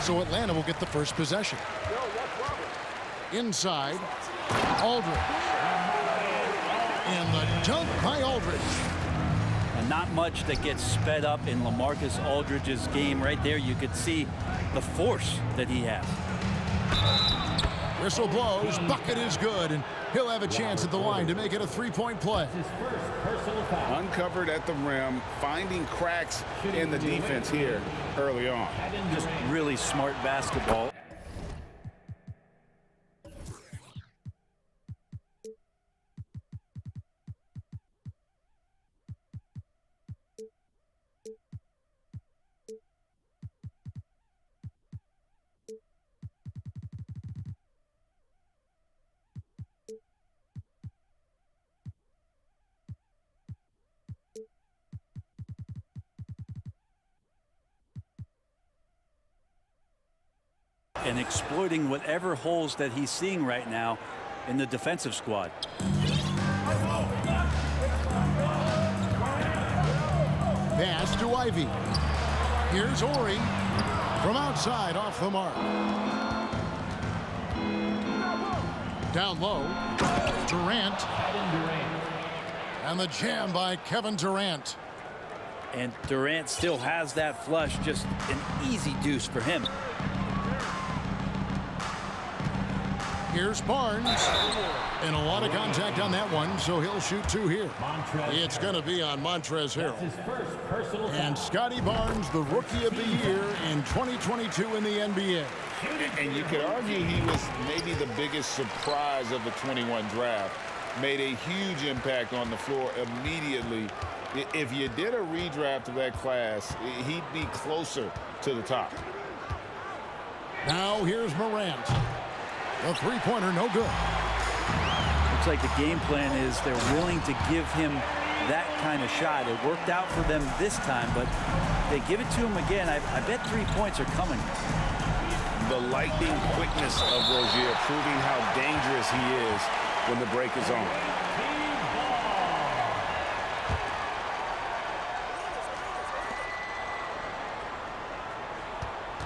So Atlanta will get the first possession. Inside, Aldridge. And the dunk by Aldridge. And not much that gets sped up in LaMarcus Aldridge's game. Right there, you could see the force that he has. Whistle blows, bucket is good, and he'll have a chance at the line to make it a three-point play. Uncovered at the rim, finding cracks in the defense here early on. Just really smart basketball. And exploiting whatever holes that he's seeing right now in the defensive squad. Pass to Ivy. Here's Ori from outside off the mark. Down low, Durant. And the jam by Kevin Durant. And Durant still has that flush, just an easy deuce for him. Here's Barnes. And a lot of contact on that one, so he'll shoot two here. It's going to be on Montrezl Harrell. And Scotty Barnes, the Rookie of the Year in 2022 in the NBA. And you could argue he was maybe the biggest surprise of the 21 draft. Made a huge impact on the floor immediately. If you did a redraft of that class, he'd be closer to the top. Now here's Morant. The three-pointer, no good. Looks like the game plan is they're willing to give him that kind of shot. It worked out for them this time, but they give it to him again. I bet 3 points are coming. The lightning quickness of Rozier, proving how dangerous he is when the break is on.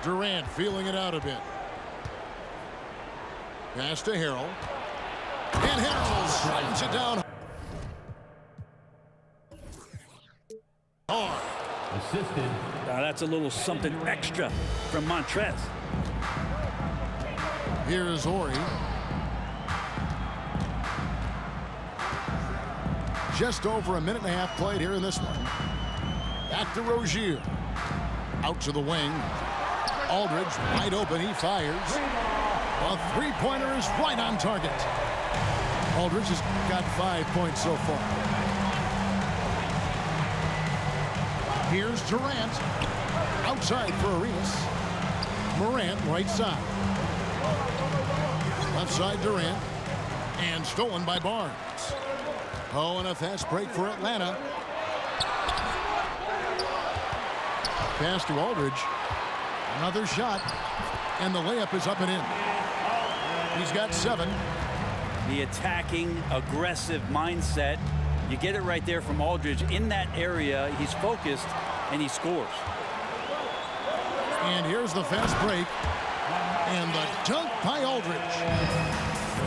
Durant feeling it out a bit. Pass to Harrell. And Harrell slams it down. Hard. Assisted. Now that's a little something extra from Montrezl. Here's Ori. Just over a minute and a half played here in this one. Back to Rozier. Out to the wing. Aldridge wide open. He fires. A three-pointer is right on target. Aldridge has got 5 points so far. Here's Durant. Outside for Arenas. Morant right side. Left side Durant. And stolen by Barnes. Oh, and a fast break for Atlanta. Pass to Aldridge. Another shot. And the layup is up and in. He's got 7. The attacking, aggressive mindset. You get it right there from Aldridge. In that area, he's focused, and he scores. And here's the fast break. And the dunk by Aldridge.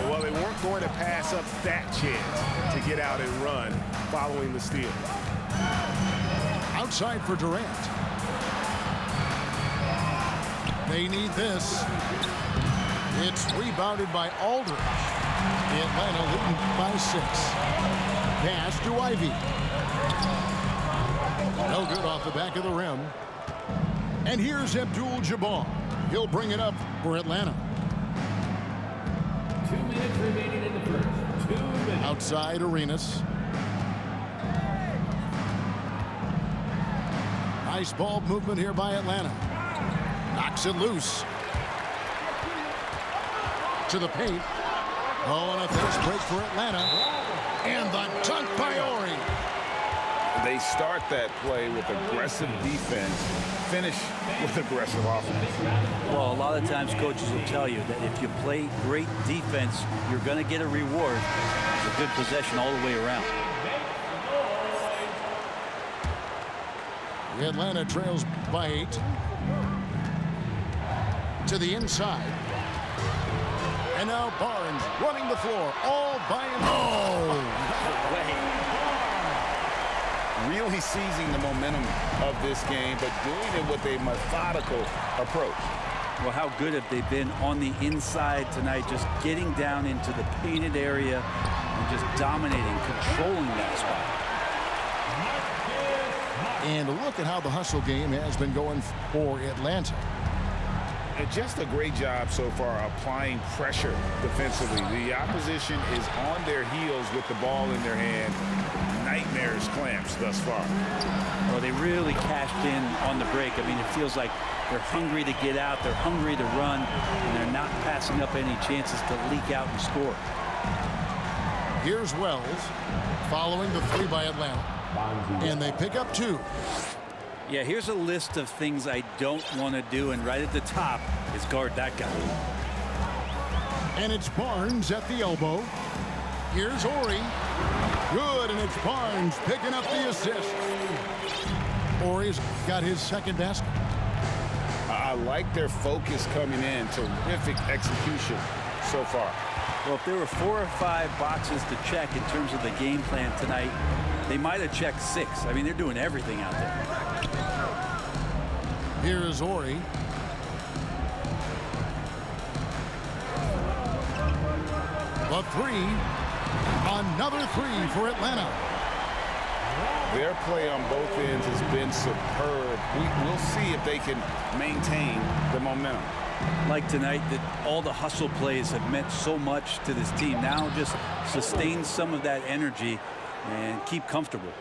Well, they weren't going to pass up that chance to get out and run following the steal. Outside for Durant. They need this. It's rebounded by Aldridge. Atlanta leading by 6. Pass to Ivy. No good off the back of the rim. And here's Abdul-Jabbar. He'll bring it up for Atlanta. 2 minutes remaining in the first. 2 minutes. Outside Arenas. Nice ball movement here by Atlanta. Knocks it loose. To the paint. Oh, and a fast break for Atlanta. And the dunk by Ori. They start that play with aggressive defense, finish with aggressive offense. Well, a lot of times coaches will tell you that if you play great defense, you're going to get a reward. It's a good possession all the way around. Atlanta trails by 8. To the inside. And now Barnes running the floor all by himself. Really seizing the momentum of this game, but doing it with a methodical approach. Well, how good have they been on the inside tonight, just getting down into the painted area and just dominating, controlling that spot. And look at how the hustle game has been going for Atlanta. And just a great job so far applying pressure defensively. The opposition is on their heels with the ball in their hand. Nightmares clamps thus far. Well, they really cashed in on the break. I mean, it feels like they're hungry to get out, they're hungry to run, and they're not passing up any chances to leak out and score. Here's Wells following the three by Atlanta. And they pick up 2. Yeah, here's a list of things I don't want to do, and right at the top is guard that guy. And it's Barnes at the elbow. Here's Ori. Good, and it's Barnes picking up the assist. Ori's got his second basket. I like their focus coming in. Terrific execution so far. Well, if there were 4 or 5 boxes to check in terms of the game plan tonight, they might have checked 6. I mean, they're doing everything out there. Here is Ori. The 3. Another 3 for Atlanta. Their play on both ends has been superb. We'll see if they can maintain the momentum. Like tonight, that all the hustle plays have meant so much to this team. Now just sustain some of that energy and keep comfortable.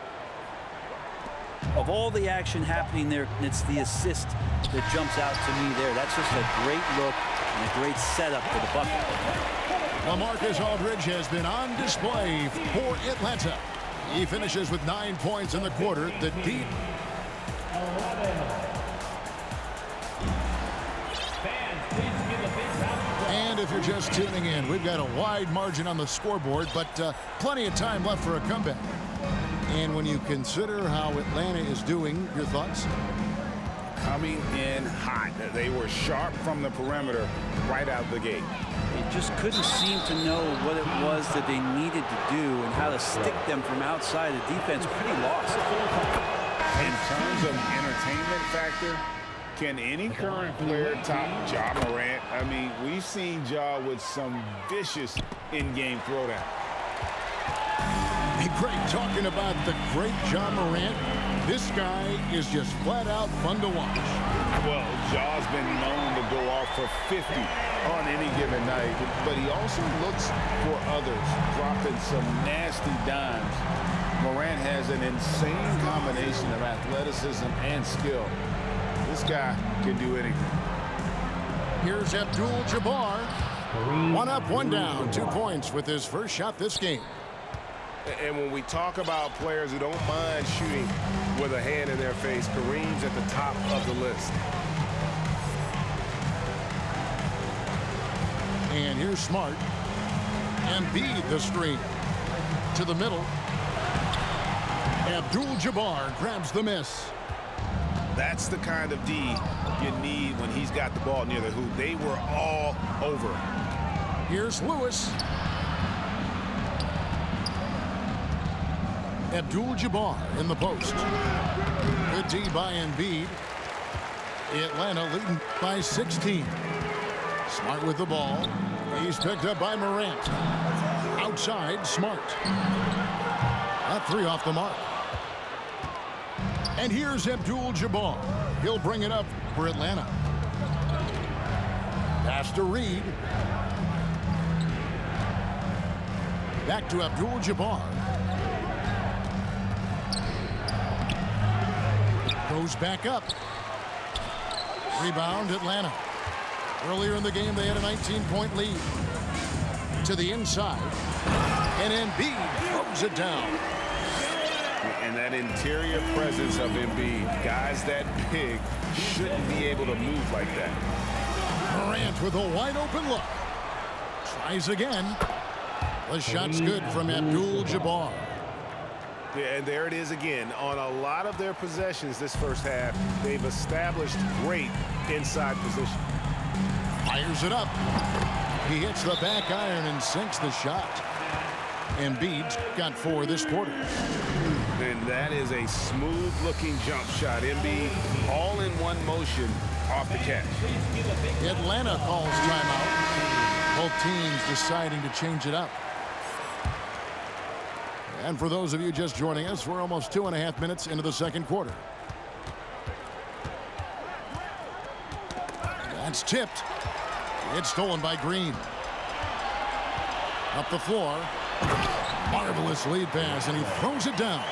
Of all the action happening there, it's the assist that jumps out to me there. That's just a great look and a great setup for the bucket. LaMarcus Aldridge has been on display for Atlanta. He finishes with 9 points in the quarter. The deep. And if you're just tuning in, we've got a wide margin on the scoreboard, but plenty of time left for a comeback. And when you consider how Atlanta is doing, your thoughts? Coming in hot. They were sharp from the perimeter right out the gate. They just couldn't seem to know what it was that they needed to do and how to stick them from outside. The defense pretty lost. In terms of entertainment factor, can any current player top Ja Morant? I mean, we've seen Ja with some vicious in-game throwdown. Hey, Greg, talking about the great Ja Morant, this guy is just flat out fun to watch. Well, Ja's been known to go off for 50 on any given night, but he also looks for others, dropping some nasty dimes. Morant has an insane combination of athleticism and skill. This guy can do anything. Here's Abdul-Jabbar. 1 up, 1 down, 2 points with his first shot this game. And when we talk about players who don't mind shooting with a hand in their face, Kareem's at the top of the list. And here's Smart. Embiid the screen. To the middle. Abdul-Jabbar grabs the miss. That's the kind of D you need when he's got the ball near the hoop. They were all over. Here's Lewis. Abdul-Jabbar in the post. Good D by Embiid. Atlanta leading by 16. Smart with the ball. He's picked up by Morant. Outside, Smart. That 3 off the mark. And here's Abdul-Jabbar. He'll bring it up for Atlanta. Pass to Reed. Back to Abdul-Jabbar. Goes back up. Rebound, Atlanta. Earlier in the game, they had a 19-point lead. To the inside. And Embiid throws it down. And that interior presence of Embiid, guys that big shouldn't be able to move like that. Morant with a wide open look. Tries again. The shot's good from Abdul-Jabbar. Yeah, and there it is again. On a lot of their possessions this first half, they've established great inside position. Fires it up. He hits the back iron and sinks the shot. Embiid's got 4 this quarter. And that is a smooth-looking jump shot. Embiid all in one motion off the catch. Atlanta calls timeout. Both teams deciding to change it up. And for those of you just joining us, we're almost 2.5 minutes into the second quarter. That's tipped. It's stolen by Green. Up the floor. Marvelous lead pass, and he throws it down.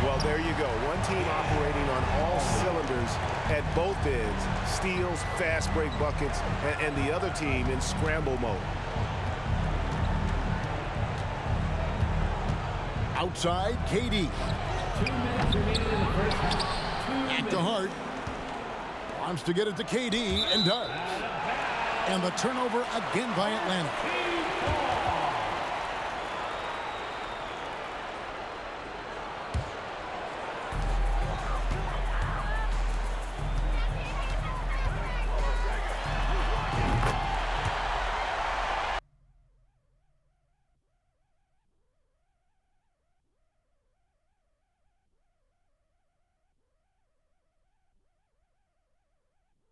Well, there you go. One team operating on all cylinders at both ends. Steals, fast break buckets, and the other team in scramble mode. Outside, KD. 2 minutes remaining in the first half. 2 Back to minutes. Hart. Wants to get it to KD, and does. And the turnover again by Atlanta.